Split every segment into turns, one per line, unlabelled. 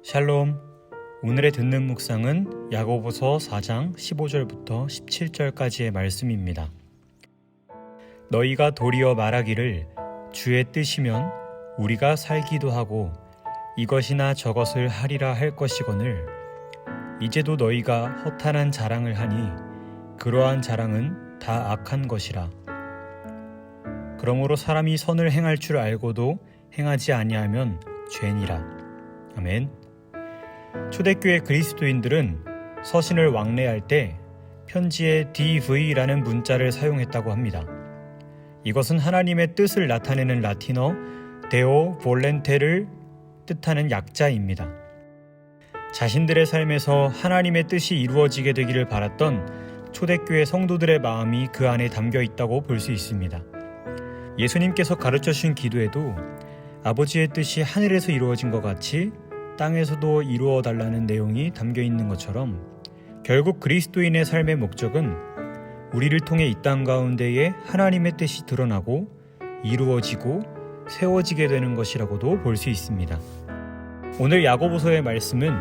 샬롬. 오늘의 듣는 묵상은 야고보서 4장 15절부터 17절까지의 말씀입니다. 너희가 도리어 말하기를 주의 뜻이면 우리가 살기도 하고 이것이나 저것을 하리라 할 것이거늘 이제도 너희가 허탄한 자랑을 하니 그러한 자랑은 다 악한 것이라. 그러므로 사람이 선을 행할 줄 알고도 행하지 아니하면 죄니라. 아멘. 초대교회 그리스도인들은 서신을 왕래할 때 편지에 DV라는 문자를 사용했다고 합니다. 이것은 하나님의 뜻을 나타내는 라틴어 데오 볼렌테를 뜻하는 약자입니다. 자신들의 삶에서 하나님의 뜻이 이루어지게 되기를 바랐던 초대교회 성도들의 마음이 그 안에 담겨 있다고 볼 수 있습니다. 예수님께서 가르쳐 주신 기도에도 아버지의 뜻이 하늘에서 이루어진 것 같이 땅에서도 이루어 달라는 내용이 담겨 있는 것처럼 결국 그리스도인의 삶의 목적은 우리를 통해 이 땅 가운데에 하나님의 뜻이 드러나고 이루어지고 세워지게 되는 것이라고도 볼 수 있습니다. 오늘 야고보서의 말씀은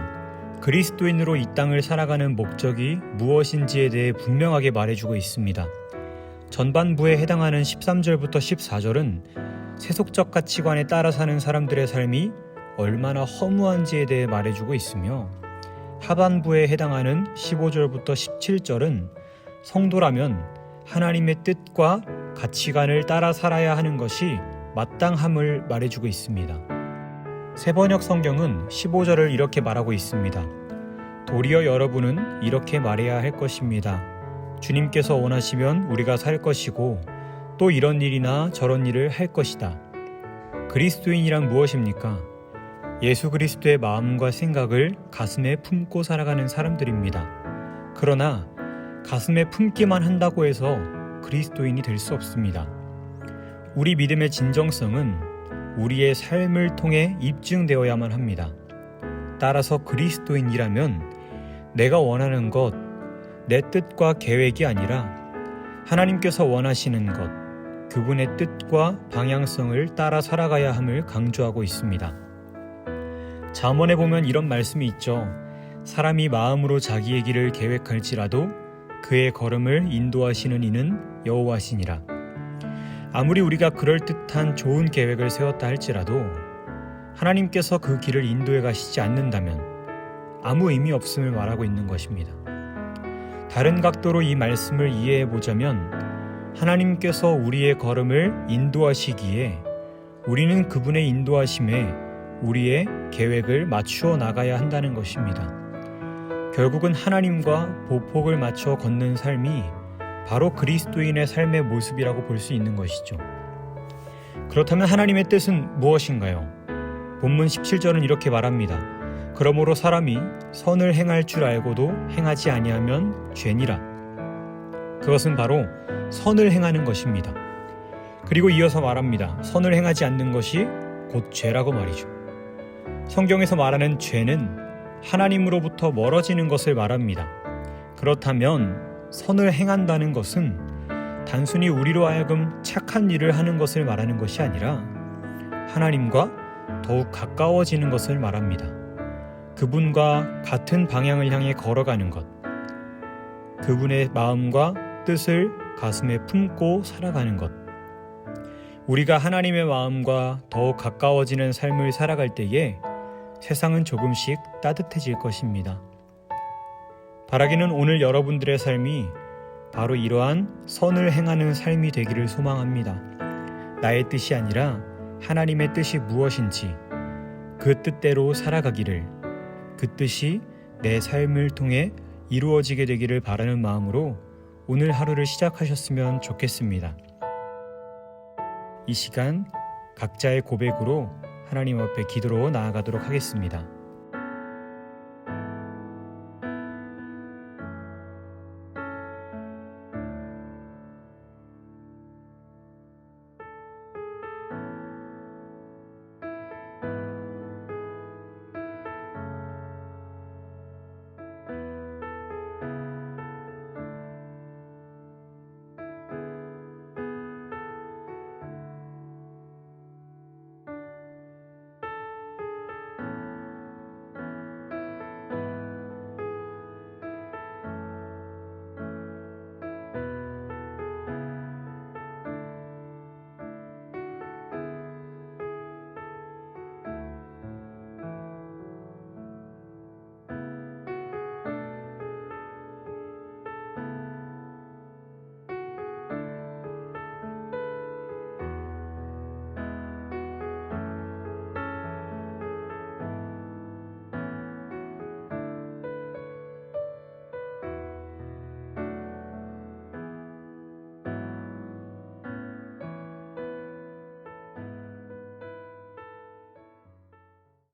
그리스도인으로 이 땅을 살아가는 목적이 무엇인지에 대해 분명하게 말해주고 있습니다. 전반부에 해당하는 13절부터 14절은 세속적 가치관에 따라 사는 사람들의 삶이 얼마나 허무한지에 대해 말해주고 있으며 하반부에 해당하는 15절부터 17절은 성도라면 하나님의 뜻과 가치관을 따라 살아야 하는 것이 마땅함을 말해주고 있습니다. 새번역 성경은 15절을 이렇게 말하고 있습니다. 도리어 여러분은 이렇게 말해야 할 것입니다. 주님께서 원하시면 우리가 살 것이고 또 이런 일이나 저런 일을 할 것이다. 그리스도인이란 무엇입니까? 예수 그리스도의 마음과 생각을 가슴에 품고 살아가는 사람들입니다. 그러나 가슴에 품기만 한다고 해서 그리스도인이 될 수 없습니다. 우리 믿음의 진정성은 우리의 삶을 통해 입증되어야만 합니다. 따라서 그리스도인이라면 내가 원하는 것, 내 뜻과 계획이 아니라 하나님께서 원하시는 것, 그분의 뜻과 방향성을 따라 살아가야 함을 강조하고 있습니다. 잠언에 보면 이런 말씀이 있죠. 사람이 마음으로 자기의 길을 계획할지라도 그의 걸음을 인도하시는 이는 여호와시니라. 아무리 우리가 그럴듯한 좋은 계획을 세웠다 할지라도 하나님께서 그 길을 인도해 가시지 않는다면 아무 의미 없음을 말하고 있는 것입니다. 다른 각도로 이 말씀을 이해해 보자면 하나님께서 우리의 걸음을 인도하시기에 우리는 그분의 인도하심에 우리의 계획을 맞추어 나가야 한다는 것입니다. 결국은 하나님과 보폭을 맞춰 걷는 삶이 바로 그리스도인의 삶의 모습이라고 볼 수 있는 것이죠. 그렇다면 하나님의 뜻은 무엇인가요? 본문 17절은 이렇게 말합니다. 그러므로 사람이 선을 행할 줄 알고도 행하지 아니하면 죄니라. 그것은 바로 선을 행하는 것입니다. 그리고 이어서 말합니다. 선을 행하지 않는 것이 곧 죄라고 말이죠. 성경에서 말하는 죄는 하나님으로부터 멀어지는 것을 말합니다. 그렇다면 선을 행한다는 것은 단순히 우리로 하여금 착한 일을 하는 것을 말하는 것이 아니라 하나님과 더욱 가까워지는 것을 말합니다. 그분과 같은 방향을 향해 걸어가는 것, 그분의 마음과 뜻을 가슴에 품고 살아가는 것, 우리가 하나님의 마음과 더욱 가까워지는 삶을 살아갈 때에 세상은 조금씩 따뜻해질 것입니다. 바라기는 오늘 여러분들의 삶이 바로 이러한 선을 행하는 삶이 되기를 소망합니다. 나의 뜻이 아니라 하나님의 뜻이 무엇인지 그 뜻대로 살아가기를, 그 뜻이 내 삶을 통해 이루어지게 되기를 바라는 마음으로 오늘 하루를 시작하셨으면 좋겠습니다. 이 시간 각자의 고백으로 하나님 앞에 기도로 나아가도록 하겠습니다.